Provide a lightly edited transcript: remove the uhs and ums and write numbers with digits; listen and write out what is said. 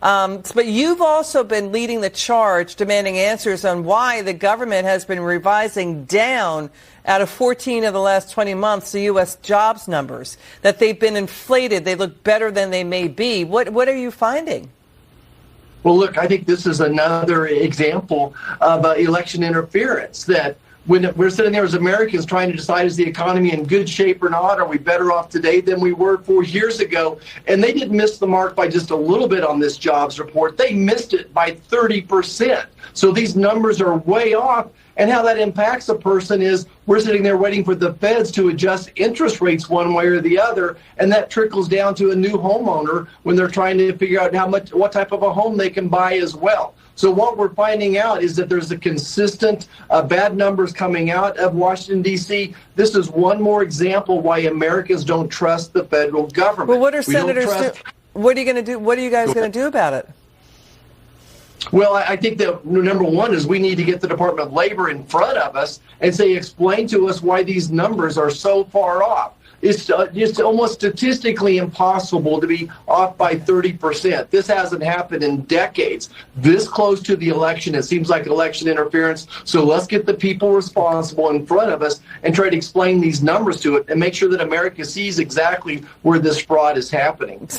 But you've also been leading the charge, demanding answers on why the government has been revising down out of 14 of the last 20 months the U.S. jobs numbers, that they've been inflated. They look better than they may be. What are you finding? Well, look, I think this is another example of election interference, that when we're sitting there as Americans trying to decide, is the economy in good shape or not? Are we better off today than we were 4 years ago? And they didn't miss the mark by just a little bit on this jobs report. They missed it by 30%. So these numbers are way off. And how that impacts a person is we're sitting there waiting for the feds to adjust interest rates one way or the other, and that trickles down to a new homeowner when they're trying to figure out what type of a home they can buy as well. So what we're finding out is that there's a consistent bad numbers coming out of Washington, D.C. This is one more example why Americans don't trust the federal government. Well, what are senators do? What are you going to do? What are you guys going to do about it? Well, I think that number one is we need to get the Department of Labor in front of us and say, explain to us why these numbers are so far off. It's almost statistically impossible to be off by 30%. This hasn't happened in decades. This close to the election, it seems like election interference. So let's get the people responsible in front of us and try to explain these numbers to it and make sure that America sees exactly where this fraud is happening.